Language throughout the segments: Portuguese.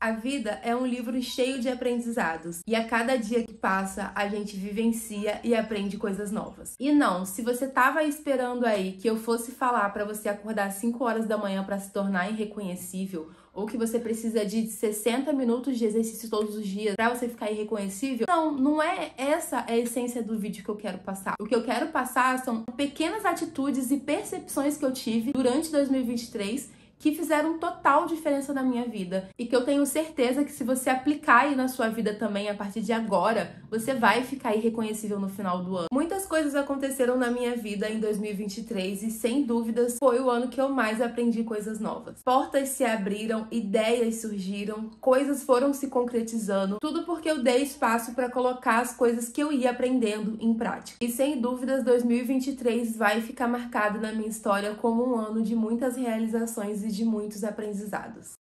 A vida é um livro cheio de aprendizados e a cada dia que passa a gente vivencia e aprende coisas novas. E não, se você tava esperando aí que eu fosse falar pra você acordar às 5 horas da manhã pra se tornar irreconhecível, ou que você precisa de 60 minutos de exercício todos os dias pra você ficar irreconhecível, não é essa a essência do vídeo que eu quero passar. O que eu quero passar são pequenas atitudes e percepções que eu tive durante 2023 que fizeram total diferença na minha vida e que eu tenho certeza que se você aplicar aí na sua vida também a partir de agora, você vai ficar irreconhecível no final do ano. Muitas coisas aconteceram na minha vida em 2023 e sem dúvidas foi o ano que eu mais aprendi coisas novas. Portas se abriram, ideias surgiram, coisas foram se concretizando, tudo porque eu dei espaço para colocar as coisas que eu ia aprendendo em prática. E sem dúvidas 2023 vai ficar marcado na minha história como um ano de muitas realizações e de muitos aprendizados.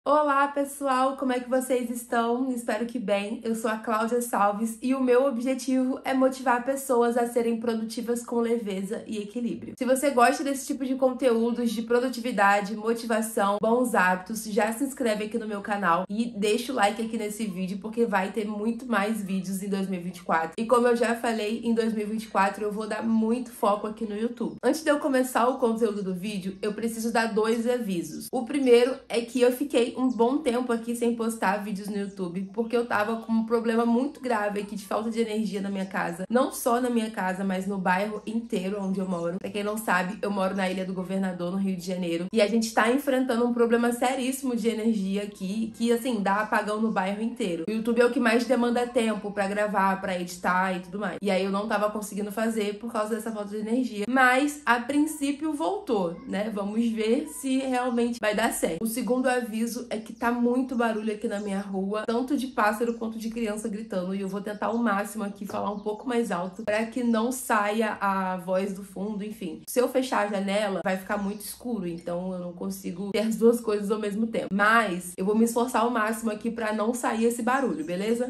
Olá pessoal, como é que vocês estão? Espero que bem. Eu sou a Cláudia Salves e o meu objetivo é motivar pessoas a serem produtivas com leveza e equilíbrio. Se você gosta desse tipo de conteúdos de produtividade, motivação, bons hábitos, já se inscreve aqui no meu canal e deixa o like aqui nesse vídeo porque vai ter muito mais vídeos em 2024. E como eu já falei, em 2024 eu vou dar muito foco aqui no YouTube. Antes de eu começar o conteúdo do vídeo, eu preciso dar 2 avisos. O primeiro é que eu fiquei um bom tempo aqui sem postar vídeos no YouTube, porque eu tava com um problema muito grave aqui de falta de energia na minha casa. Não só na minha casa, mas no bairro inteiro onde eu moro. Pra quem não sabe, eu moro na Ilha do Governador, no Rio de Janeiro, e a gente tá enfrentando um problema seríssimo de energia aqui, que assim, dá apagão no bairro inteiro. O YouTube é o que mais demanda tempo pra gravar, pra editar e tudo mais. E aí eu não tava conseguindo fazer por causa dessa falta de energia. Mas, a princípio, voltou, né? Vamos ver se realmente vai dar certo. O segundo aviso é que tá muito barulho aqui na minha rua, tanto de pássaro quanto de criança gritando, e eu vou tentar ao máximo aqui falar um pouco mais alto para que não saia a voz do fundo, enfim. Se eu fechar a janela, vai ficar muito escuro, então eu não consigo ter as duas coisas ao mesmo tempo. Mas eu vou me esforçar ao máximo aqui para não sair esse barulho, beleza?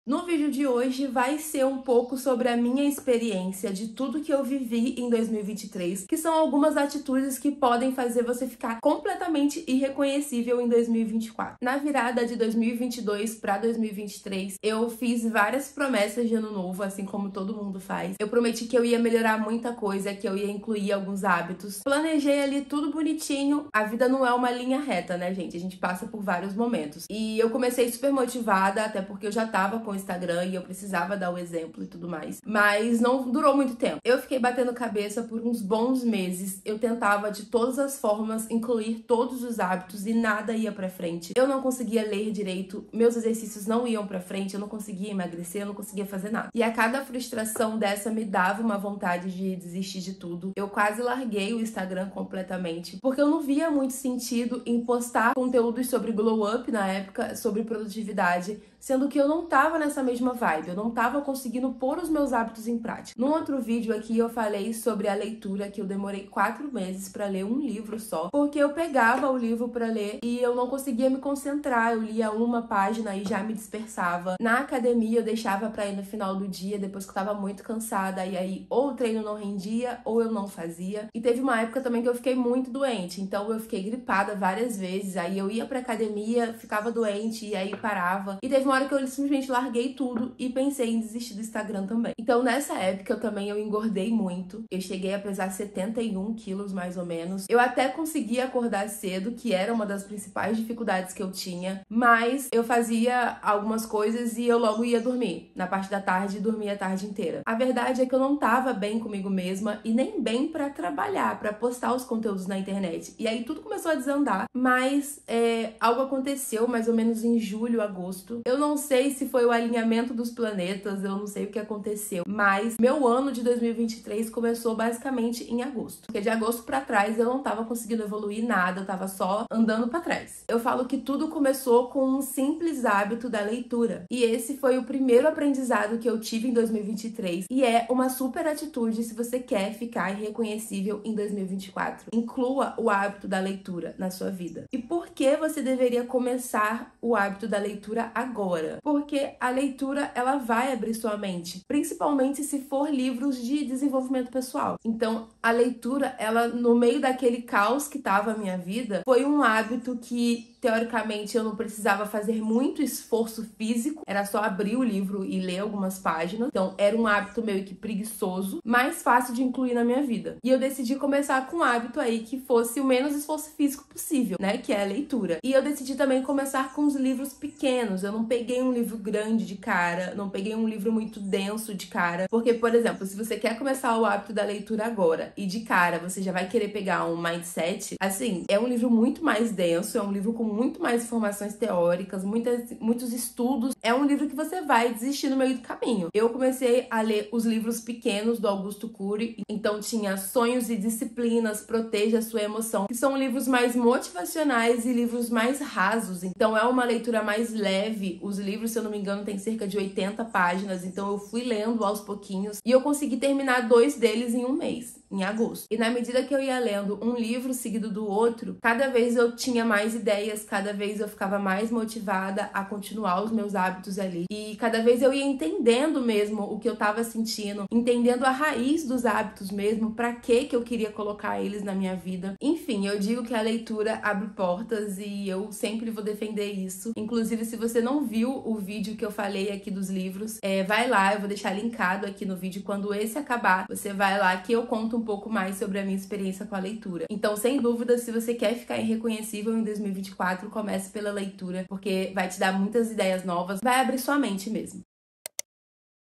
No vídeo de hoje vai ser um pouco sobre a minha experiência de tudo que eu vivi em 2023, que são algumas atitudes que podem fazer você ficar completamente irreconhecível em 2024. Na virada de 2022 para 2023, eu fiz várias promessas de ano novo, assim como todo mundo faz. Eu prometi que eu ia melhorar muita coisa, que eu ia incluir alguns hábitos. Planejei ali tudo bonitinho. A vida não é uma linha reta, né, gente? A gente passa por vários momentos. E eu comecei super motivada, até porque eu já tava com o Instagram e eu precisava dar o exemplo e tudo mais. Mas não durou muito tempo. Eu fiquei batendo cabeça por uns bons meses. Eu tentava de todas as formas incluir todos os hábitos e nada ia pra frente. Eu não conseguia ler direito, meus exercícios não iam pra frente, eu não conseguia emagrecer, eu não conseguia fazer nada. E a cada frustração dessa me dava uma vontade de desistir de tudo. Eu quase larguei o Instagram completamente, porque eu não via muito sentido em postar conteúdos sobre glow up na época, sobre produtividade, sendo que eu não tava nessa mesma vibe, eu não tava conseguindo pôr os meus hábitos em prática. Num outro vídeo aqui eu falei sobre a leitura, que eu demorei 4 meses pra ler um livro só, porque eu pegava o livro pra ler e eu não conseguia me concentrar, eu lia uma página e já me dispersava. Na academia eu deixava pra ir no final do dia, depois que eu tava muito cansada, e aí ou o treino não rendia ou eu não fazia. E teve uma época também que eu fiquei muito doente, então eu fiquei gripada várias vezes, aí eu ia pra academia, ficava doente e aí parava. E teve uma hora que eu simplesmente larguei tudo e pensei em desistir do Instagram também. Então nessa época eu engordei muito. Eu cheguei a pesar 71 quilos mais ou menos. Eu até consegui acordar cedo, que era uma das principais dificuldades que eu tinha, mas eu fazia algumas coisas e eu logo ia dormir. Na parte da tarde, dormia a tarde inteira. A verdade é que eu não tava bem comigo mesma e nem bem pra trabalhar, pra postar os conteúdos na internet. E aí tudo começou a desandar, mas algo aconteceu mais ou menos em julho, agosto. Eu não sei se foi o alinhamento dos planetas, eu não sei o que aconteceu, mas meu ano de 2023 começou basicamente em agosto. Porque de agosto pra trás eu não tava conseguindo evoluir nada, eu tava só andando pra trás. Eu falo que tudo começou com um simples hábito da leitura. E esse foi o primeiro aprendizado que eu tive em 2023 e é uma super atitude se você quer ficar irreconhecível em 2024. Inclua o hábito da leitura na sua vida. E por que você deveria começar o hábito da leitura agora? Porque a leitura, ela vai abrir sua mente, principalmente se for livros de desenvolvimento pessoal. Então, a leitura, ela, no meio daquele caos que tava a minha vida, foi um hábito que, teoricamente, eu não precisava fazer muito esforço físico, era só abrir o livro e ler algumas páginas. Então, era um hábito meio que preguiçoso, mais fácil de incluir na minha vida. E eu decidi começar com um hábito aí que fosse o menos esforço físico possível, né? Que é a leitura. E eu decidi também começar com os livros pequenos. Eu não peguei um livro grande de cara, não peguei um livro muito denso de cara. Porque, por exemplo, se você quer começar o hábito da leitura agora e de cara você já vai querer pegar um mindset, assim, é um livro muito mais denso, é um livro com muito mais informações teóricas, muitos estudos. É um livro que você vai desistir no meio do caminho. Eu comecei a ler os livros pequenos do Augusto Cury, então tinha Sonhos e Disciplinas, Proteja a Sua Emoção, que são livros mais motivacionais e livros mais rasos. Então é uma leitura mais leve. Os livros, se eu não me engano, tem cerca de 80 páginas, então eu fui lendo aos pouquinhos e eu consegui terminar 2 deles em um mês, em agosto. E na medida que eu ia lendo um livro seguido do outro, cada vez eu tinha mais ideias, cada vez eu ficava mais motivada a continuar os meus hábitos ali. E cada vez eu ia entendendo mesmo o que eu tava sentindo, entendendo a raiz dos hábitos mesmo, pra que eu queria colocar eles na minha vida. Enfim, eu digo que a leitura abre portas e eu sempre vou defender isso. Inclusive, se você não viu o vídeo que eu falei aqui dos livros, vai lá, eu vou deixar linkado aqui no vídeo. Quando esse acabar, você vai lá que eu conto um pouco mais sobre a minha experiência com a leitura. Então, sem dúvida, se você quer ficar irreconhecível em 2024, comece pela leitura, porque vai te dar muitas ideias novas, vai abrir sua mente mesmo.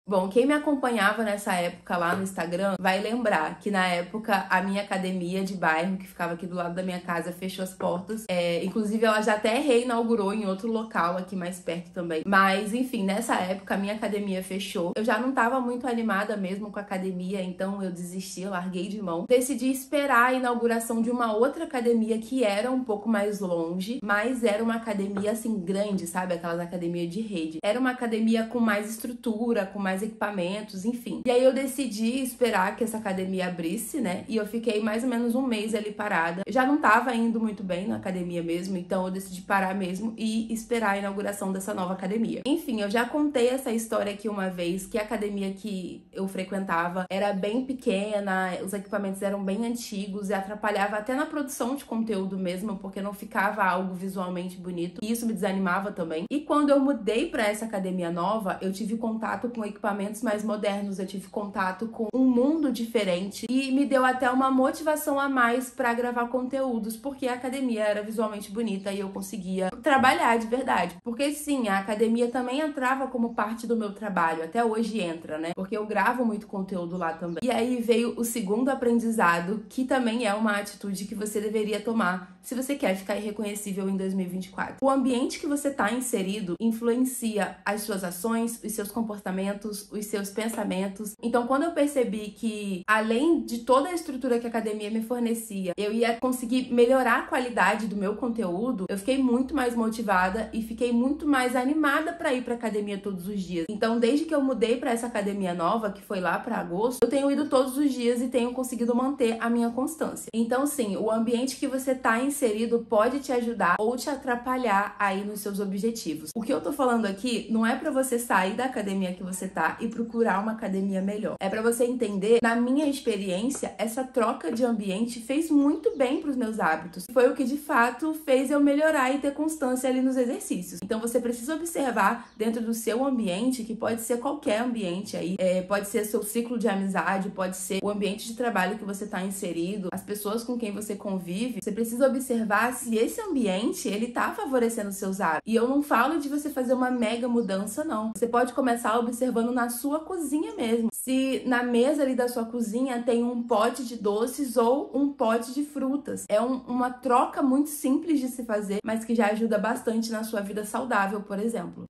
Bom, quem me acompanhava nessa época lá no Instagram vai lembrar que na época a minha academia de bairro, que ficava aqui do lado da minha casa, fechou as portas. Inclusive ela já até reinaugurou em outro local aqui mais perto também. Mas enfim, nessa época a minha academia fechou. Eu já não tava muito animada mesmo com a academia, então eu desisti, eu larguei de mão. Decidi esperar a inauguração de uma outra academia que era um pouco mais longe, mas era uma academia assim grande, sabe? Aquelas academias de rede. Era uma academia com mais estrutura, com mais equipamentos, enfim. E aí eu decidi esperar que essa academia abrisse, né? E eu fiquei mais ou menos um mês ali parada. Eu já não tava indo muito bem na academia mesmo, então eu decidi parar mesmo e esperar a inauguração dessa nova academia. Enfim, eu já contei essa história aqui uma vez, que a academia que eu frequentava era bem pequena, os equipamentos eram bem antigos e atrapalhava até na produção de conteúdo mesmo, porque não ficava algo visualmente bonito. E isso me desanimava também. E quando eu mudei para essa academia nova, eu tive contato com equipamentos mais modernos, eu tive contato com um mundo diferente e me deu até uma motivação a mais para gravar conteúdos, porque a academia era visualmente bonita e eu conseguia trabalhar de verdade. Porque sim, a academia também entrava como parte do meu trabalho, até hoje entra, né? Porque eu gravo muito conteúdo lá também. E aí veio o segundo aprendizado, que também é uma atitude que você deveria tomar se você quer ficar irreconhecível em 2024. O ambiente que você está inserido influencia as suas ações, os seus comportamentos, os seus pensamentos. Então, quando eu percebi que, além de toda a estrutura que a academia me fornecia, eu ia conseguir melhorar a qualidade do meu conteúdo, eu fiquei muito mais motivada e fiquei muito mais animada para ir para academia todos os dias. Então, desde que eu mudei para essa academia nova, que foi lá para agosto, eu tenho ido todos os dias e tenho conseguido manter a minha constância. Então, sim, o ambiente que você está inserido pode te ajudar ou te atrapalhar aí nos seus objetivos. O que eu tô falando aqui não é para você sair da academia que você tá e procurar uma academia melhor. É para você entender, na minha experiência, essa troca de ambiente fez muito bem para os meus hábitos. Foi o que de fato fez eu melhorar e ter constância ali nos exercícios. Então você precisa observar dentro do seu ambiente, que pode ser qualquer ambiente aí, pode ser seu ciclo de amizade, pode ser o ambiente de trabalho que você tá inserido, as pessoas com quem você convive. Você precisa observar se esse ambiente, ele tá favorecendo os seus hábitos. E eu não falo de você fazer uma mega mudança, não. Você pode começar observando na sua cozinha mesmo. Se na mesa ali da sua cozinha tem um pote de doces ou um pote de frutas. É uma troca muito simples de se fazer, mas que já ajuda bastante na sua vida saudável, por exemplo.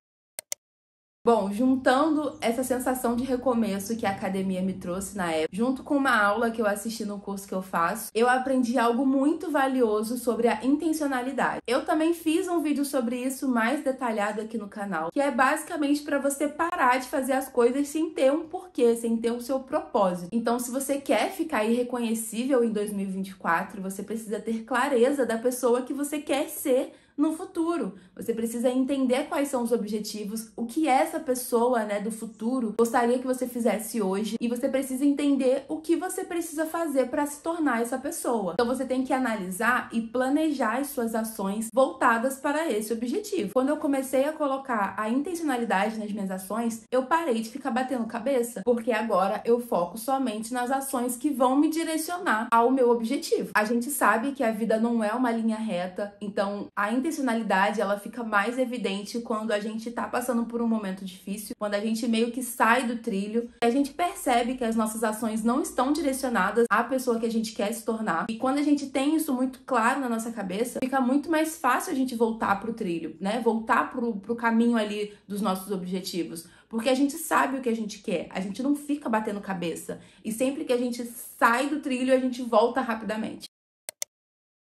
Bom, juntando essa sensação de recomeço que a academia me trouxe na época, junto com uma aula que eu assisti no curso que eu faço, eu aprendi algo muito valioso sobre a intencionalidade. Eu também fiz um vídeo sobre isso mais detalhado aqui no canal, que é basicamente para você parar de fazer as coisas sem ter um porquê, sem ter o seu propósito. Então, se você quer ficar irreconhecível em 2024, você precisa ter clareza da pessoa que você quer ser no futuro. Você precisa entender quais são os objetivos, o que essa pessoa, né, do futuro gostaria que você fizesse hoje, e você precisa entender o que você precisa fazer para se tornar essa pessoa. Então você tem que analisar e planejar as suas ações voltadas para esse objetivo. Quando eu comecei a colocar a intencionalidade nas minhas ações, eu parei de ficar batendo cabeça, porque agora eu foco somente nas ações que vão me direcionar ao meu objetivo. A gente sabe que a vida não é uma linha reta, então a intencionalidade ela fica mais evidente quando a gente tá passando por um momento difícil, quando a gente meio que sai do trilho, e a gente percebe que as nossas ações não estão direcionadas à pessoa que a gente quer se tornar. E quando a gente tem isso muito claro na nossa cabeça, fica muito mais fácil a gente voltar pro trilho, né? Voltar pro caminho ali dos nossos objetivos. Porque a gente sabe o que a gente quer, a gente não fica batendo cabeça. E sempre que a gente sai do trilho, a gente volta rapidamente.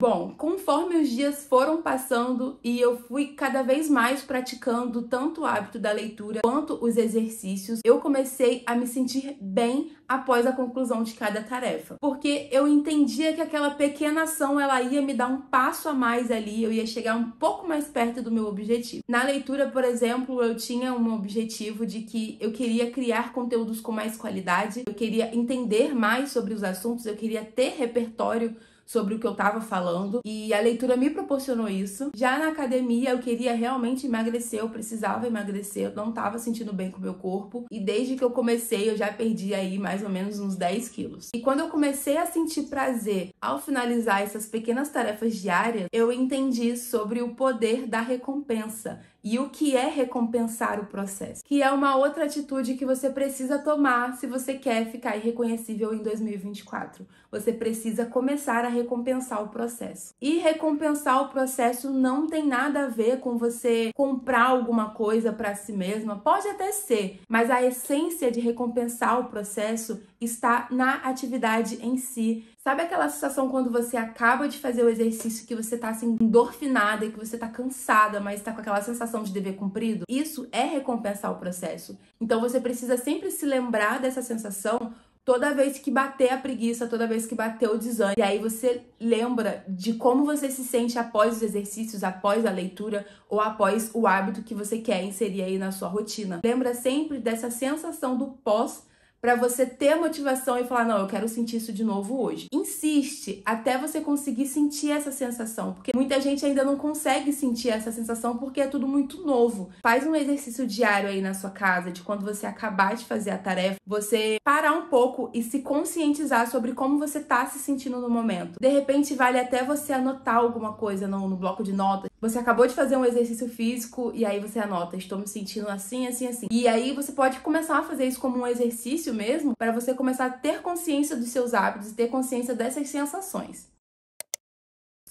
Bom, conforme os dias foram passando e eu fui cada vez mais praticando tanto o hábito da leitura quanto os exercícios, eu comecei a me sentir bem após a conclusão de cada tarefa. Porque eu entendia que aquela pequena ação ela ia me dar um passo a mais ali, eu ia chegar um pouco mais perto do meu objetivo. Na leitura, por exemplo, eu tinha um objetivo de que eu queria criar conteúdos com mais qualidade, eu queria entender mais sobre os assuntos, eu queria ter repertório sobre o que eu tava falando, e a leitura me proporcionou isso. Já na academia, eu queria realmente emagrecer, eu precisava emagrecer, eu não tava sentindo bem com o meu corpo, e desde que eu comecei, eu já perdi aí mais ou menos uns 10 quilos. E quando eu comecei a sentir prazer ao finalizar essas pequenas tarefas diárias, eu entendi sobre o poder da recompensa. E o que é recompensar o processo? Que é uma outra atitude que você precisa tomar se você quer ficar irreconhecível em 2024. Você precisa começar a recompensar o processo. E recompensar o processo não tem nada a ver com você comprar alguma coisa para si mesma. Pode até ser, mas a essência de recompensar o processo está na atividade em si. Sabe aquela sensação quando você acaba de fazer o exercício que você tá assim endorfinada e que você tá cansada, mas tá com aquela sensação de dever cumprido? Isso é recompensar o processo. Então você precisa sempre se lembrar dessa sensação toda vez que bater a preguiça, toda vez que bater o desânimo. E aí você lembra de como você se sente após os exercícios, após a leitura ou após o hábito que você quer inserir aí na sua rotina. Lembra sempre dessa sensação do pós, para você ter a motivação e falar, não, eu quero sentir isso de novo hoje. Insiste até você conseguir sentir essa sensação, porque muita gente ainda não consegue sentir essa sensação porque é tudo muito novo. Faz um exercício diário aí na sua casa, de quando você acabar de fazer a tarefa, você parar um pouco e se conscientizar sobre como você tá se sentindo no momento. De repente, vale até você anotar alguma coisa no bloco de notas. Você acabou de fazer um exercício físico e aí você anota, estou me sentindo assim, assim, assim. E aí você pode começar a fazer isso como um exercício mesmo, para você começar a ter consciência dos seus hábitos e ter consciência dessas sensações.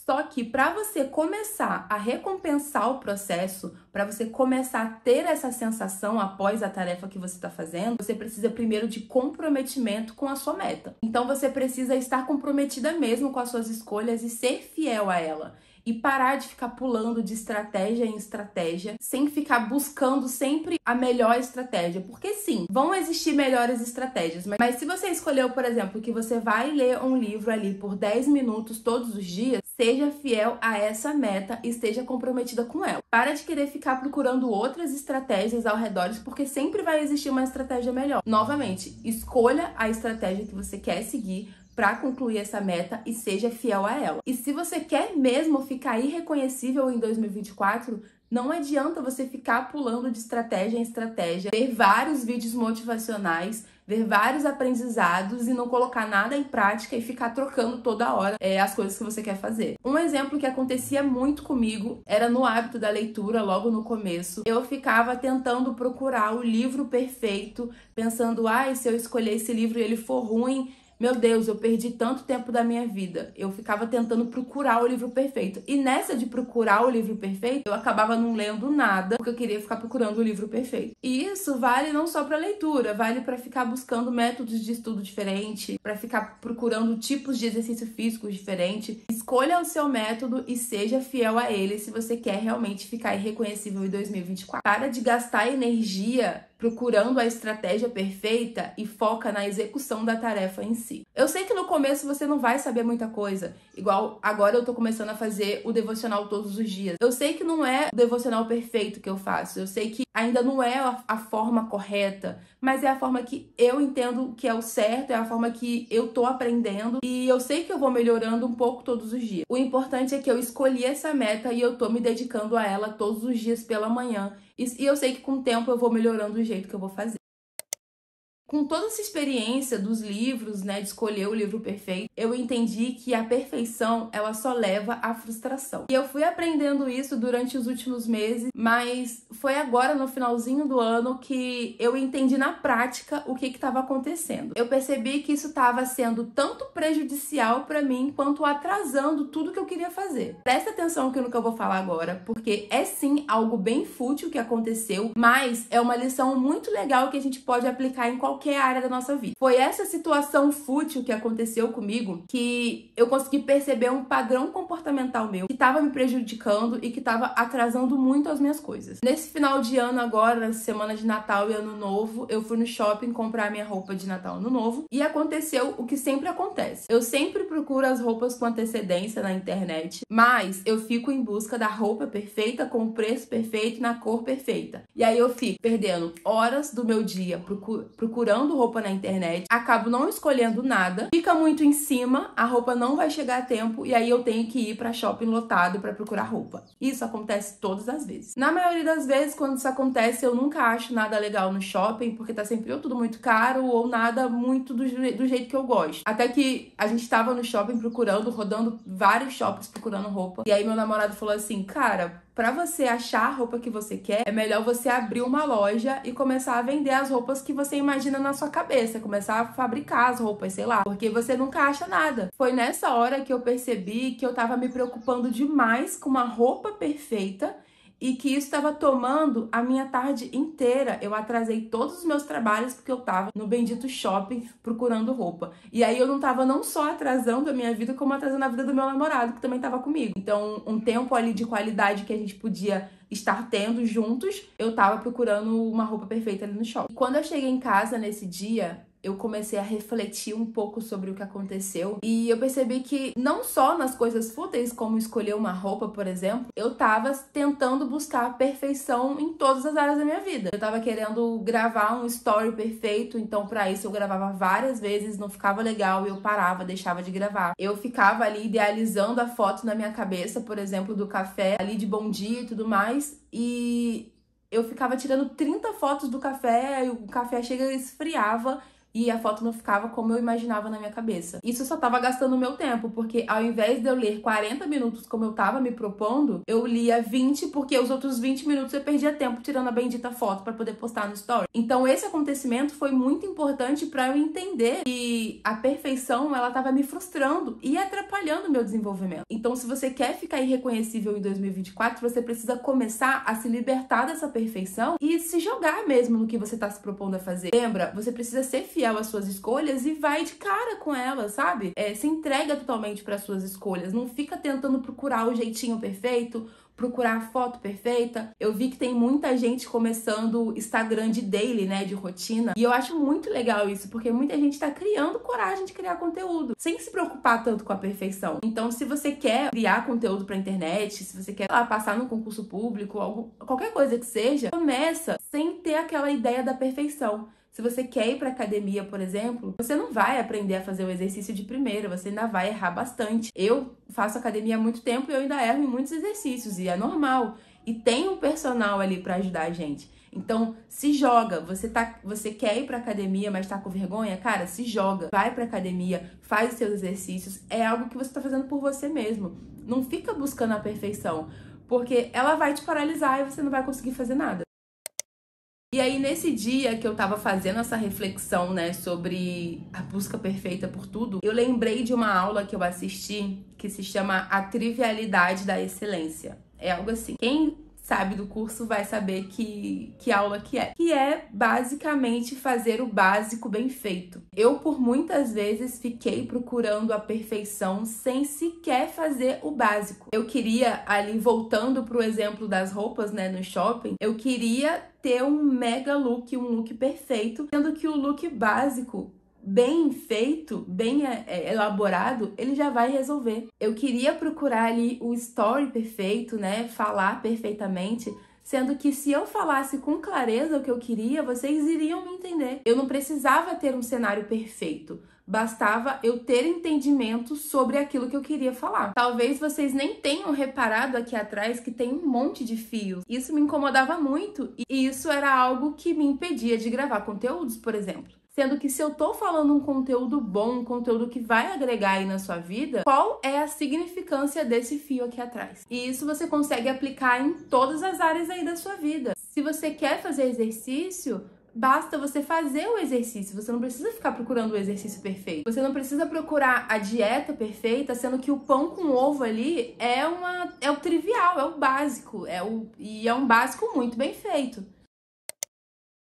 Só que para você começar a recompensar o processo, para você começar a ter essa sensação após a tarefa que você está fazendo, você precisa primeiro de comprometimento com a sua meta. Então você precisa estar comprometida mesmo com as suas escolhas e ser fiel a ela. E parar de ficar pulando de estratégia em estratégia, sem ficar buscando sempre a melhor estratégia. Porque sim, vão existir melhores estratégias, mas se você escolheu, por exemplo, que você vai ler um livro ali por 10 minutos todos os dias, seja fiel a essa meta e esteja comprometida com ela. Para de querer ficar procurando outras estratégias ao redor, porque sempre vai existir uma estratégia melhor. Novamente, escolha a estratégia que você quer seguir para concluir essa meta e seja fiel a ela. E se você quer mesmo ficar irreconhecível em 2024, não adianta você ficar pulando de estratégia em estratégia, ver vários vídeos motivacionais, ver vários aprendizados e não colocar nada em prática e ficar trocando toda hora as coisas que você quer fazer. Um exemplo que acontecia muito comigo era no hábito da leitura, logo no começo. Eu ficava tentando procurar o livro perfeito, pensando, se eu escolher esse livro e ele for ruim, meu Deus, eu perdi tanto tempo da minha vida. Eu ficava tentando procurar o livro perfeito. E nessa de procurar o livro perfeito, eu acabava não lendo nada, porque eu queria ficar procurando o livro perfeito. E isso vale não só para leitura, vale para ficar buscando métodos de estudo diferentes, para ficar procurando tipos de exercício físico diferentes. Escolha o seu método e seja fiel a ele se você quer realmente ficar irreconhecível em 2024. Para de gastar energia procurando a estratégia perfeita e foca na execução da tarefa em si. Eu sei que no começo você não vai saber muita coisa, igual agora eu tô começando a fazer o devocional todos os dias. Eu sei que não é o devocional perfeito que eu faço, eu sei que ainda não é a forma correta, mas é a forma que eu entendo que é o certo, é a forma que eu tô aprendendo e eu sei que eu vou melhorando um pouco todos os dias. O importante é que eu escolhi essa meta e eu tô me dedicando a ela todos os dias pela manhã. E eu sei que com o tempo eu vou melhorando o jeito que eu vou fazer. Com toda essa experiência dos livros, né, de escolher o livro perfeito, eu entendi que a perfeição, ela só leva à frustração. E eu fui aprendendo isso durante os últimos meses, mas foi agora, no finalzinho do ano, que eu entendi na prática o que estava acontecendo. Eu percebi que isso estava sendo tanto prejudicial para mim, quanto atrasando tudo que eu queria fazer. Presta atenção no que eu vou falar agora, porque é sim algo bem fútil que aconteceu, mas é uma lição muito legal que a gente pode aplicar em qualquer área da nossa vida. Foi essa situação fútil que aconteceu comigo que eu consegui perceber um padrão comportamental meu que estava me prejudicando e que estava atrasando muito as minhas coisas. Nesse final de ano agora, na semana de Natal e Ano Novo, eu fui no shopping comprar minha roupa de Natal e Ano Novo e aconteceu o que sempre acontece. Eu sempre procuro as roupas com antecedência na internet, mas eu fico em busca da roupa perfeita, com o preço perfeito, na cor perfeita. E aí eu fico perdendo horas do meu dia procurando roupa na internet, acabo não escolhendo nada, fica muito em cima, a roupa não vai chegar a tempo e aí eu tenho que ir para shopping lotado para procurar roupa. Isso acontece todas as vezes. Na maioria das vezes, quando isso acontece, eu nunca acho nada legal no shopping, porque tá sempre ou tudo muito caro ou nada muito do jeito que eu gosto. Até que a gente tava no shopping rodando vários shoppings procurando roupa, e aí meu namorado falou assim, cara, pra você achar a roupa que você quer, é melhor você abrir uma loja e começar a vender as roupas que você imagina na sua cabeça, começar a fabricar as roupas, sei lá, porque você nunca acha nada. Foi nessa hora que eu percebi que eu tava me preocupando demais com uma roupa perfeita e que isso estava tomando a minha tarde inteira. Eu atrasei todos os meus trabalhos porque eu tava no bendito shopping procurando roupa. E aí eu não tava não só atrasando a minha vida, como atrasando a vida do meu namorado, que também tava comigo. Então, um tempo ali de qualidade que a gente podia estar tendo juntos, eu tava procurando uma roupa perfeita ali no shopping. E quando eu cheguei em casa nesse dia, eu comecei a refletir um pouco sobre o que aconteceu e eu percebi que não só nas coisas fúteis, como escolher uma roupa, por exemplo, eu tava tentando buscar a perfeição em todas as áreas da minha vida. Eu tava querendo gravar um story perfeito, então pra isso eu gravava várias vezes, não ficava legal e eu parava, deixava de gravar. Eu ficava ali idealizando a foto na minha cabeça, por exemplo, do café, ali de bom dia e tudo mais, e eu ficava tirando 30 fotos do café e o café chega e esfriava e a foto não ficava como eu imaginava na minha cabeça. Isso só tava gastando o meu tempo, porque ao invés de eu ler 40 minutos como eu tava me propondo, eu lia 20, porque os outros 20 minutos eu perdia tempo tirando a bendita foto pra poder postar no story. Então esse acontecimento foi muito importante pra eu entender que a perfeição, ela tava me frustrando e atrapalhando o meu desenvolvimento. Então se você quer ficar irreconhecível em 2024, você precisa começar a se libertar dessa perfeição e se jogar mesmo no que você tá se propondo a fazer. Lembra? Você precisa ser fiel às suas escolhas e vai de cara com elas, sabe? Se entrega totalmente para suas escolhas. Não fica tentando procurar o jeitinho perfeito, procurar a foto perfeita. Eu vi que tem muita gente começando Instagram de daily, né, de rotina. E eu acho muito legal isso, porque muita gente tá criando coragem de criar conteúdo, sem se preocupar tanto com a perfeição. Então, se você quer criar conteúdo pra internet, se você quer passar num concurso público, qualquer coisa que seja, começa sem ter aquela ideia da perfeição. Se você quer ir pra academia, por exemplo, você não vai aprender a fazer o exercício de primeira, você ainda vai errar bastante. Eu faço academia há muito tempo e eu ainda erro em muitos exercícios, e é normal. E tem um personal ali pra ajudar a gente. Então, se joga. Você quer ir pra academia, mas tá com vergonha? Cara, se joga. Vai pra academia, faz os seus exercícios. É algo que você tá fazendo por você mesmo. Não fica buscando a perfeição, porque ela vai te paralisar e você não vai conseguir fazer nada. E aí, nesse dia que eu tava fazendo essa reflexão, né, sobre a busca perfeita por tudo, eu lembrei de uma aula que eu assisti que se chama A Trivialidade da Excelência. É algo assim. Quem sabe do curso vai saber que aula que é. Que é basicamente fazer o básico bem feito. Eu, por muitas vezes, fiquei procurando a perfeição sem sequer fazer o básico. Eu queria, ali voltando pro exemplo das roupas, né, no shopping, eu queria ter um mega look, um look perfeito, sendo que o look básico bem feito, bem elaborado, ele já vai resolver. Eu queria procurar ali o story perfeito, né? Falar perfeitamente, sendo que se eu falasse com clareza o que eu queria, vocês iriam me entender. Eu não precisava ter um cenário perfeito. Bastava eu ter entendimento sobre aquilo que eu queria falar. Talvez vocês nem tenham reparado aqui atrás que tem um monte de fios. Isso me incomodava muito e isso era algo que me impedia de gravar conteúdos, por exemplo. Sendo que se eu tô falando um conteúdo bom, um conteúdo que vai agregar aí na sua vida, qual é a significância desse fio aqui atrás? E isso você consegue aplicar em todas as áreas aí da sua vida. Se você quer fazer exercício, basta você fazer o exercício. Você não precisa ficar procurando o exercício perfeito. Você não precisa procurar a dieta perfeita, sendo que o pão com ovo ali é o trivial, é o básico. E é um básico muito bem feito.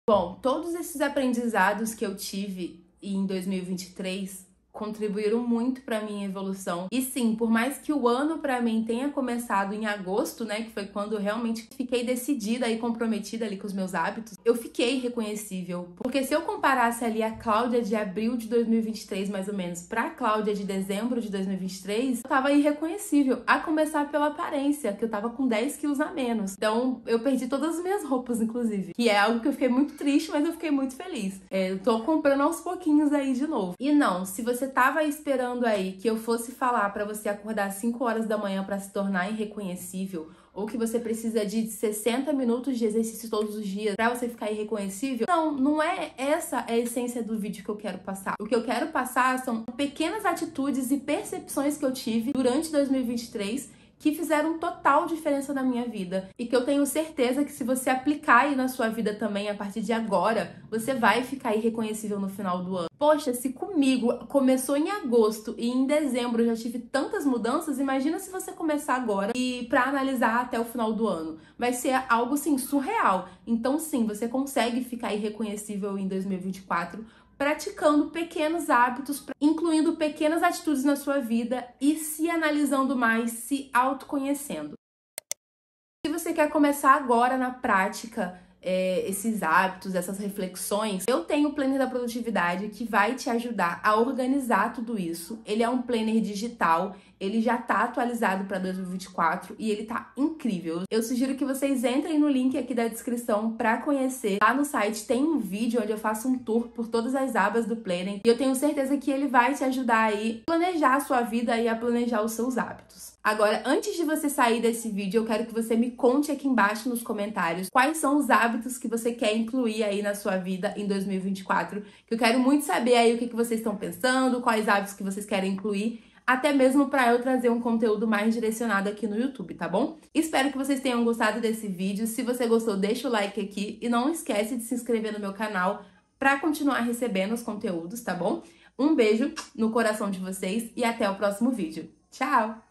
Bom, todos esses aprendizados que eu tive em 2023 contribuíram muito para minha evolução. E sim, por mais que o ano para mim tenha começado em agosto, né, que foi quando eu realmente fiquei decidida e comprometida ali com os meus hábitos, eu fiquei irreconhecível. Porque se eu comparasse ali a Cláudia de abril de 2023, mais ou menos, pra Cláudia de dezembro de 2023, eu tava irreconhecível, a começar pela aparência, que eu tava com 10 quilos a menos. Então, eu perdi todas as minhas roupas, inclusive, que é algo que eu fiquei muito triste, mas eu fiquei muito feliz. Eu tô comprando aos pouquinhos aí de novo. E não, se você tava esperando aí que eu fosse falar pra você acordar às 5 horas da manhã pra se tornar irreconhecível, ou que você precisa de 60 minutos de exercício todos os dias pra você ficar irreconhecível, não é essa a essência do vídeo que eu quero passar. O que eu quero passar são pequenas atitudes e percepções que eu tive durante 2023 que fizeram total diferença na minha vida e que eu tenho certeza que se você aplicar aí na sua vida também a partir de agora, você vai ficar irreconhecível no final do ano. Poxa, se comigo começou em agosto e em dezembro eu já tive tantas mudanças, imagina se você começar agora e pra analisar até o final do ano. Vai ser algo, assim, surreal. Então, sim, você consegue ficar irreconhecível em 2024 praticando pequenos hábitos, incluindo pequenas atitudes na sua vida e se analisando mais, se autoconhecendo. Se você quer começar agora na prática, esses hábitos, essas reflexões, eu tenho o Planner da Produtividade que vai te ajudar a organizar tudo isso. Ele é um planner digital, ele já tá atualizado para 2024 e ele tá incrível. Eu sugiro que vocês entrem no link aqui da descrição para conhecer. Lá no site tem um vídeo onde eu faço um tour por todas as abas do planner e eu tenho certeza que ele vai te ajudar aí a planejar a sua vida e a planejar os seus hábitos. Agora, antes de você sair desse vídeo, eu quero que você me conte aqui embaixo nos comentários quais são os hábitos que você quer incluir aí na sua vida em 2024, que eu quero muito saber aí o que vocês estão pensando, quais hábitos que vocês querem incluir, até mesmo para eu trazer um conteúdo mais direcionado aqui no YouTube, tá bom? Espero que vocês tenham gostado desse vídeo. Se você gostou, deixa o like aqui e não esquece de se inscrever no meu canal para continuar recebendo os conteúdos, tá bom? Um beijo no coração de vocês e até o próximo vídeo. Tchau!